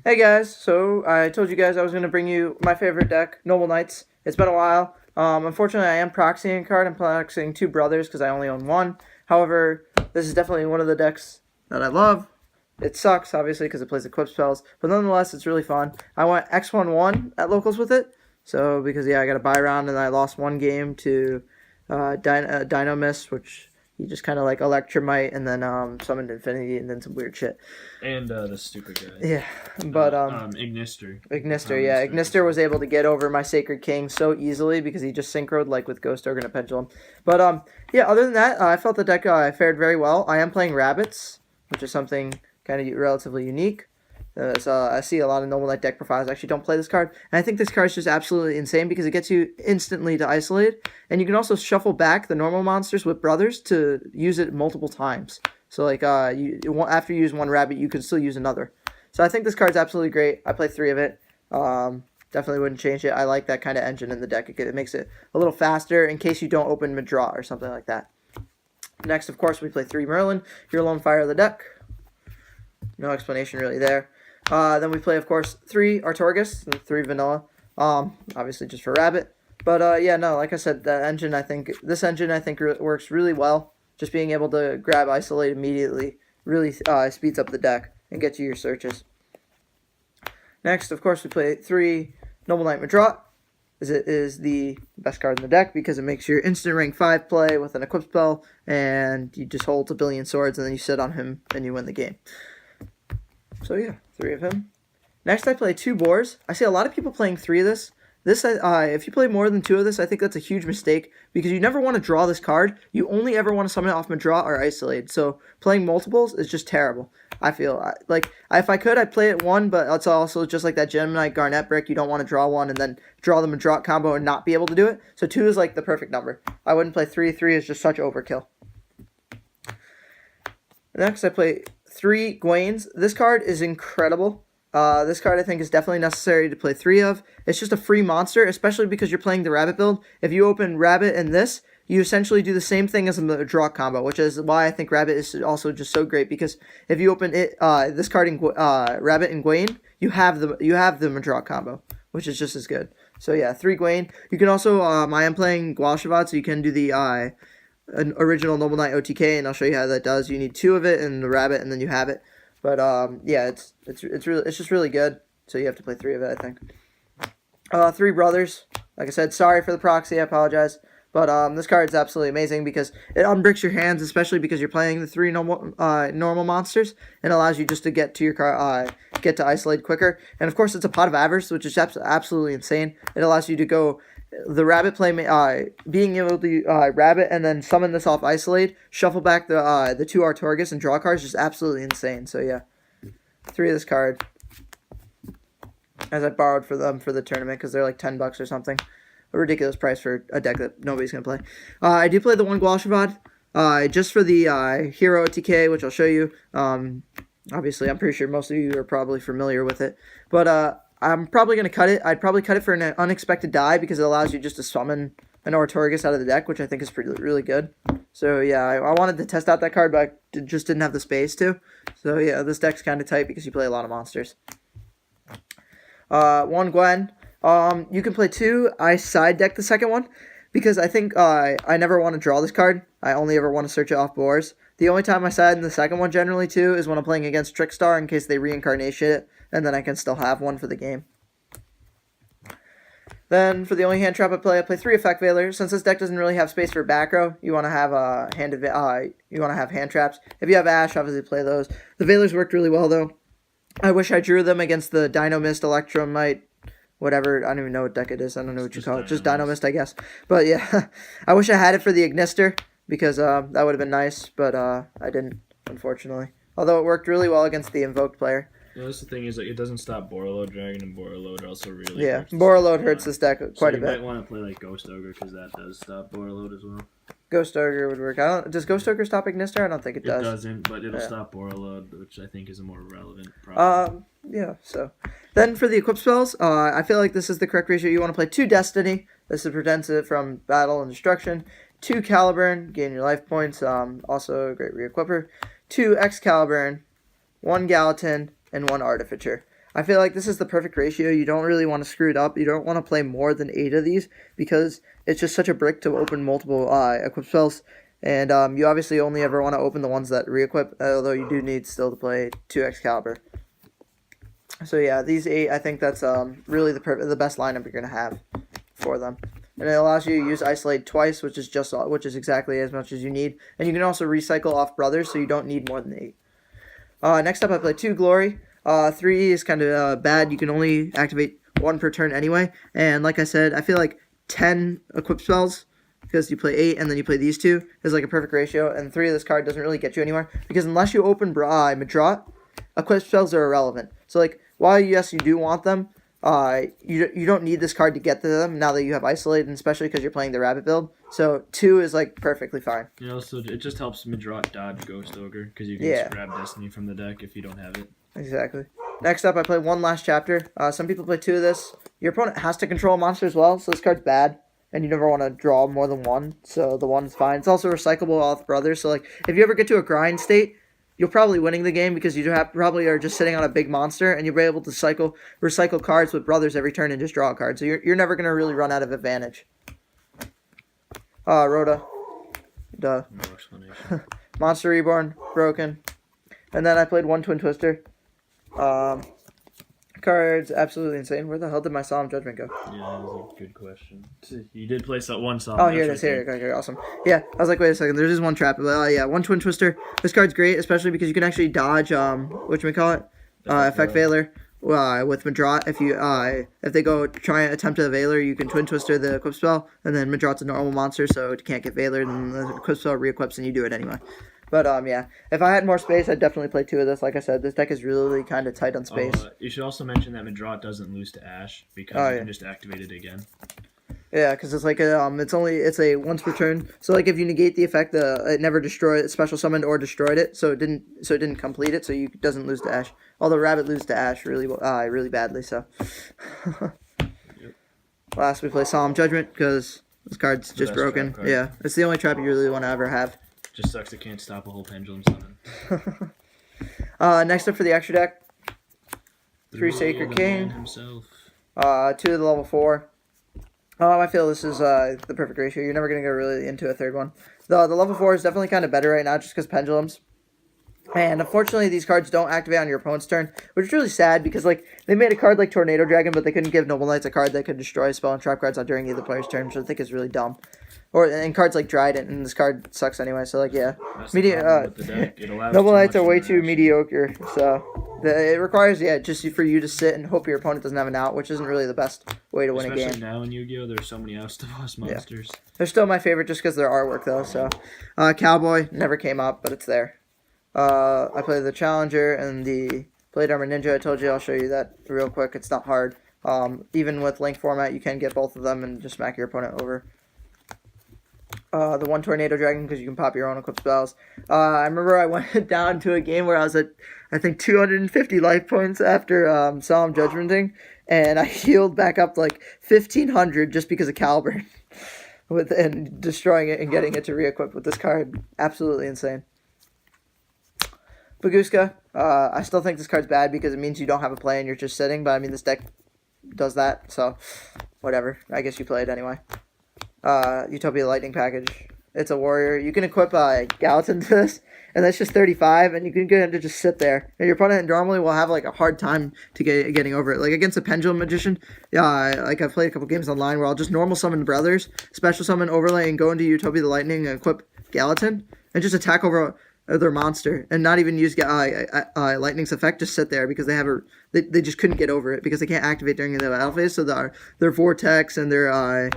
Hey guys, so I told you guys I was going to bring you my favorite deck, Noble Knights. It's been a while. Unfortunately, I am proxying a card. I'm proxying two brothers because I only own one. However, this is definitely one of the decks that I love. It sucks, obviously, because it plays equip spells, but nonetheless, it's really fun. I went X1-1 at locals with it, so because, yeah, I got a buy round, and I lost one game to Dino Mist, which he just kind of like Electromite and then summoned Infinity and then some weird shit. And the stupid guy. Yeah, but Ignister. Ignister was able to get over my Sacred King so easily because he just synchroed like with Ghost Ogre and a Pendulum. But yeah, other than that, I felt the deck fared very well. I am playing Rabbits, which is something kind of relatively unique. So I see a lot of Noble Knight deck profiles actually don't play this card. And I think this card is just absolutely insane because it gets you instantly to isolate. And you can also shuffle back the normal monsters with brothers to use it multiple times. So like after you use one rabbit, you can still use another. So I think this card's absolutely great. I play 3 of it. Definitely wouldn't change it. I like that kind of engine in the deck. It makes it a little faster in case you don't open mid-draw or something like that. Next, of course, we play 3 Merlin. Your lone fire of the deck. No explanation really there. Then we play, of course, 3 Artorgus and 3 Vanilla. Obviously just for Rabbit. But yeah, no, like I said, this engine I think works really well. Just being able to grab Isolate immediately really speeds up the deck and gets you your searches. Next, of course, we play 3 Noble Knight Madrot. It is the best card in the deck because it makes your instant rank 5 play with an equip spell, and you just hold a billion swords, and then you sit on him, and you win the game. So yeah, 3 of him. Next, I play 2 Boars. I see a lot of people playing 3 of this. If you play more than 2 of this, I think that's a huge mistake because you never want to draw this card. You only ever want to summon it off Madraw or Isolate. So playing multiples is just terrible. I feel like if I could, I'd play it 1, but it's also just like that Gemini Garnet brick. You don't want to draw 1 and then draw the Madraw combo and not be able to do it. So 2 is like the perfect number. I wouldn't play 3. 3 is just such overkill. Next, I play 3 Gwaines. This card is incredible. This card I think is definitely necessary to play 3 of. It's just a free monster, especially because you're playing the Rabbit build. If you open Rabbit and this, you essentially do the same thing as a draw combo, which is why I think Rabbit is also just so great. Because if you open this card in Rabbit and Gwaine, you have the Madraw combo, which is just as good. So yeah, 3 Gwaine. You can also I am playing Gwalshavad, so you can do the an original Noble Knight OTK, and I'll show you how that does. You need 2 of it and the Rabbit, and then you have it. But yeah, it's just really good. So you have to play 3 of it, I think. 3 Brothers. Like I said, sorry for the proxy. I apologize. But this card is absolutely amazing because it unbricks your hands, especially because you're playing the 3 normal monsters, and allows you just to get to your get to isolate quicker. And of course, it's a Pot of Avarice, which is absolutely insane. It allows you to go the Rabbit play, being able to Rabbit and then summon this off Isolate, shuffle back the 2 Artorgus and draw cards, just absolutely insane. So yeah, 3 of this card, as I borrowed for them for the tournament because they're like $10 or something, a ridiculous price for a deck that nobody's gonna play. I do play the 1 Gwalshavad, just for the Hero OTK, which I'll show you. Obviously, I'm pretty sure most of you are probably familiar with it, but I'm probably going to cut it. I'd probably cut it for an unexpected die because it allows you just to summon an Artorgus out of the deck, which I think is really good. So yeah, I wanted to test out that card, but I just didn't have the space to. So yeah, this deck's kind of tight because you play a lot of monsters. 1 Gwen. You can play 2. I side deck the second one because I think I never want to draw this card. I only ever want to search it off Boars. The only time I side in the second one generally too is when I'm playing against Trickstar in case they reincarnation it, and then I can still have one for the game. Then for the only hand trap I play 3 Effect Veilers. Since this deck doesn't really have space for back row, you want to have hand traps. If you have Ash, obviously play those. The Veilers worked really well though. I wish I drew them against the Dino Mist, Electromite, whatever. I don't even know what deck it is. I don't know what you call it. Just Dino Mist, I guess. But yeah, I wish I had it for the Ignister because that would have been nice, but I didn't, unfortunately. Although it worked really well against the Invoked player. You know, that's the thing is, like, it doesn't stop Borreload Dragon, and Borreload also really Borreload hurts this deck quite a bit. You might want to play like Ghost Ogre because that does stop Borreload as well. Ghost Ogre would work. Does Ghost Ogre stop Ignister? I don't think it does. It doesn't, but it'll stop Borreload, which I think is a more relevant problem. Yeah, so. Then for the equip spells, I feel like this is the correct ratio. You want to play 2 Destiny. This prevents it from battle and destruction. 2 Caliburn, gain your life points. Also a great re-equipper. 2 Excalibur, 1 Gallatin, and 1 Artificer. I feel like this is the perfect ratio. You don't really want to screw it up. You don't want to play more than 8 of these because it's just such a brick to open multiple equip spells. And you obviously only ever want to open the ones that re-equip, although you do need still to play 2 Excalibur. So yeah, these 8, I think that's really the best lineup you're going to have for them. And it allows you to use Isolate twice, which is exactly as much as you need. And you can also recycle off Brothers, so you don't need more than 8. Next up, I play 2 Glory. 3 is kind of bad. You can only activate 1 per turn anyway. And like I said, I feel like 10 equip spells, because you play 8 and then you play these 2, is like a perfect ratio. And 3 of this card doesn't really get you anywhere, because unless you open Madrot, equip spells are irrelevant. So like, while yes, you do want them, you don't need this card to get to them now that you have Isolate, and especially because you're playing the Rabbit build. So 2 is like perfectly fine. You know, so it just helps Madrot dodge Ghost Ogre, because you can just grab Destiny from the deck if you don't have it. Exactly. Next up, I play 1 Last Chapter. Some people play 2 of this. Your opponent has to control a monster as well, so this card's bad. And you never want to draw more than 1, so the 1's fine. It's also recyclable off Brothers, so like if you ever get to a grind state, you're probably winning the game because you probably are just sitting on a big monster, and you'll be able to recycle cards with Brothers every turn and just draw a card. So you're never going to really run out of advantage. Rhoda. Duh. No explanation. Monster Reborn. Broken. And then I played 1 Twin Twister. Cards absolutely insane. Where the hell did my Solemn Judgment go? Yeah, that was a good question. You did play one Solemn. Oh, here it is. Here. Okay, awesome. Yeah, I was like, wait a second. There's just 1 trap. Yeah, 1 Twin Twister. This card's great, especially because you can actually dodge whatchamacallit? Effect Veiler. With Madrot, if they go try and attempt a Veiler, you can Twin Twister the equip spell, and then Madrot's a normal monster, so it can't get Veiler, and the equip spell re-equips, and you do it anyway. But yeah, if I had more space, I'd definitely play 2 of this. Like I said, this deck is really kind of tight on space. You should also mention that Madrot doesn't lose to Ash because you can just activate it again. Yeah, because it's like it's a once per turn. So like if you negate the effect, it never destroyed special summoned or destroyed it, so it didn't complete it, so you doesn't lose to Ash. Although Rabbit loses to Ash really badly. So Yep. Last we play Solemn Judgment because this card's just broken. Yeah, it's the only trap you really want to ever have. Just sucks it can't stop a whole pendulum summon. Next up for the extra deck, 3 Sacred King. Himself. 2 of the level 4. I feel this is the perfect ratio. You're never going to go really into a third one. The level 4 is definitely kind of better right now just because pendulums. And unfortunately, these cards don't activate on your opponent's turn, which is really sad because like they made a card like Tornado Dragon, but they couldn't give Noble Knights a card that could destroy spell and trap cards during either player's turn, which I think is really dumb. And cards like Dryden, and this card sucks anyway. So like yeah, Noble Knights are way too mediocre. So it requires just for you to sit and hope your opponent doesn't have an out, which isn't really the best way to win a game. Especially now in Yu-Gi-Oh, there's so many outs to boss monsters. Yeah. They're still my favorite just because of their artwork though. So Cowboy never came up, but it's there. I played the Challenger and the Blade Armor Ninja. I told you I'll show you that real quick. It's not hard. Even with Link format, you can get both of them and just smack your opponent over. The 1 Tornado Dragon because you can pop your own equip spells. I remember I went down to a game where I was at, I think, 250 life points after Solemn Judgmenting, and I healed back up to like 1,500 just because of Caliburn. and destroying it and getting it to re-equip with this card. Absolutely insane. Baguska, I still think this card's bad because it means you don't have a play and you're just sitting, but I mean this deck does that, so whatever. I guess you play it anyway. Utopia Lightning Package. It's a warrior. You can equip Gallatin to this, and that's just 35, and you can get him to just sit there. And your opponent normally will have like a hard time to getting over it. Like against a Pendulum Magician, like I've played a couple games online where I'll just normal summon Brothers, special summon Overlay, and go into Utopia the Lightning and equip Gallatin, and just attack over their monster, and not even use Lightning's effect, just sit there because they just couldn't get over it because they can't activate during the battle phase, so their Vortex and their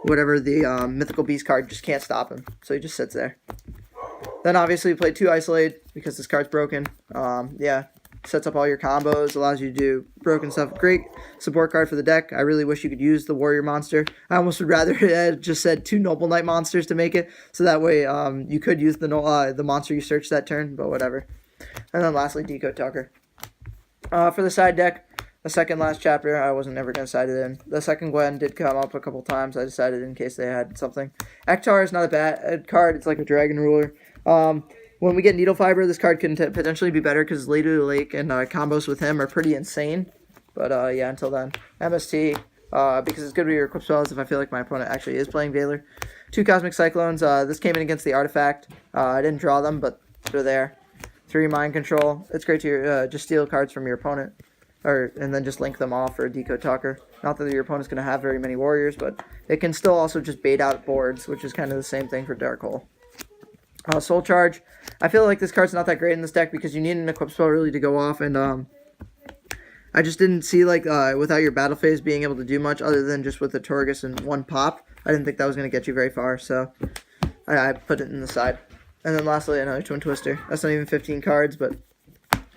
whatever the Mythical Beast card just can't stop him, so he just sits there. Then obviously you play 2 Isolate because this card's broken. Sets up all your combos, allows you to do broken stuff. Great support card for the deck. I really wish you could use the warrior monster. I almost would rather have just said 2 Noble Knight monsters to make it, so that way you could use the monster you searched that turn, but whatever. And then lastly, Decode Talker. For the side deck, the second last chapter, I wasn't ever going to side it in. The second Gwen did come up a couple times. I decided in case they had something. Ektar is not a bad card. It's like a dragon ruler. When we get Needle Fiber, this card can potentially be better because Lady of the Lake and combos with him are pretty insane. But yeah, until then, MST. Because it's good with your equip spells if I feel like my opponent actually is playing Veiler. 2 Cosmic Cyclones. This came in against the Artifact. I didn't draw them, but they're there. 3 Mind Control. It's great to just steal cards from your opponent. And then just link them off for a Decode Talker. Not that your opponent's going to have very many Warriors, but it can still also just bait out boards, which is kind of the same thing for Dark Hole. Soul Charge. I feel like this card's not that great in this deck because you need an equip spell really to go off, and I just didn't see, like, without your battle phase being able to do much other than just with the Torgus and 1 pop. I didn't think that was going to get you very far, so I put it in the side. And then lastly, another Twin Twister. That's not even 15 cards, but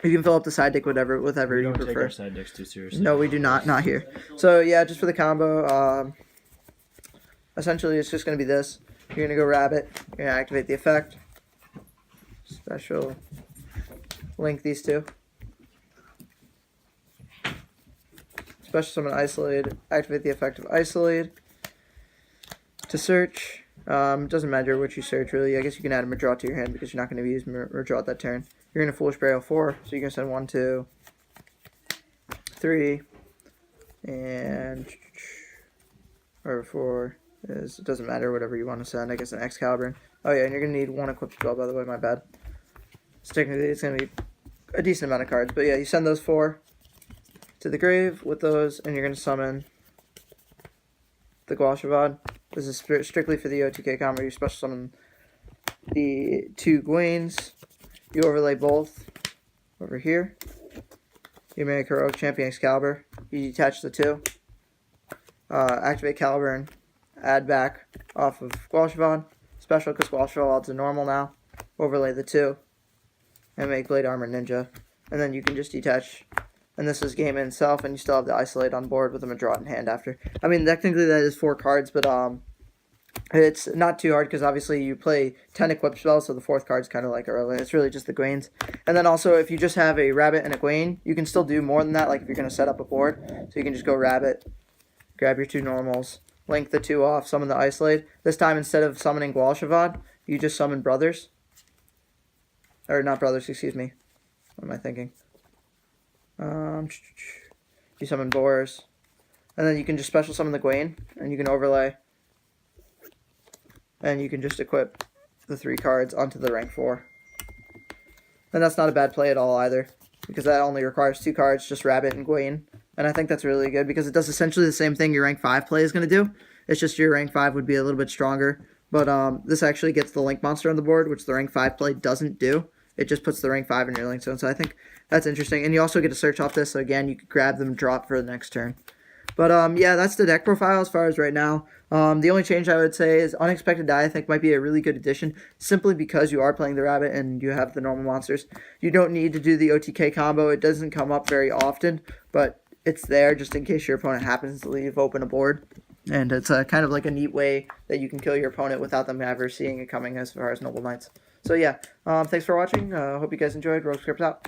you can fill up the side deck with whatever you prefer. We don't take our side decks too seriously. No, we do not. Not here. So, yeah, just for the combo, essentially it's just going to be this. You're going to go Rabbit. You're going to activate the effect. Special. Link these two. Special Summon Isolate. Activate the effect of Isolate. To search. Doesn't matter what you search, really. I guess you can add a Draw to your hand because you're not going to use Draw that turn. You're going to Foolish Burial 4, so you can send 1, 2, 3, and or 4 is, it doesn't matter, whatever you want to send. I guess an Excalibur. Oh yeah, and you're going to need 1 equipped spell, by the way, my bad. So technically it's going to be a decent amount of cards, but yeah, you send those 4 to the grave with those, and you're going to summon the Guashavad. This is strictly for the OTK combo. You special summon the 2 Gwains. You overlay both over here. You make Heroic Champion Excalibur. You detach the 2. Activate Caliber and add back off of Guashavad. Special because Guashavad's a normal now. Overlay the 2. And make Blade Armor Ninja. And then you can just detach. And this is game in itself, and you still have the Isolate on board with a draw in hand after. I mean, technically that is 4 cards, but it's not too hard because obviously you play 10 equipped spells, so the 4th card's kind of like irrelevant. It's really just the Gwains. And then also, if you just have a Rabbit and a Gwain, you can still do more than that, like if you're going to set up a board. So you can just go Rabbit, grab your 2 normals, link the 2 off, summon the Isolate. This time, instead of summoning Guashavad, you just summon Brothers. Or not Brothers, excuse me. What am I thinking? You summon Boars. And then you can just special summon the Gwain, and you can overlay. And you can just equip the 3 cards onto the rank 4. And that's not a bad play at all either, because that only requires 2 cards, just Rabbit and Gwain. And I think that's really good because it does essentially the same thing your rank 5 play is going to do. It's just your rank 5 would be a little bit stronger. But this actually gets the Link monster on the board, which the rank 5 play doesn't do. It just puts the rank 5 in your Link Zone. So I think that's interesting. And you also get to search off this, so again, you could grab them and drop for the next turn. But yeah, that's the deck profile as far as right now. The only change I would say is Unexpected Die, I think, might be a really good addition, simply because you are playing the Rabbit and you have the normal monsters. You don't need to do the OTK combo. It doesn't come up very often, but it's there just in case your opponent happens to leave open a board. And it's kind of like a neat way that you can kill your opponent without them ever seeing it coming as far as Noble Knights. So yeah, thanks for watching. Hope you guys enjoyed. Rogue Scripts out.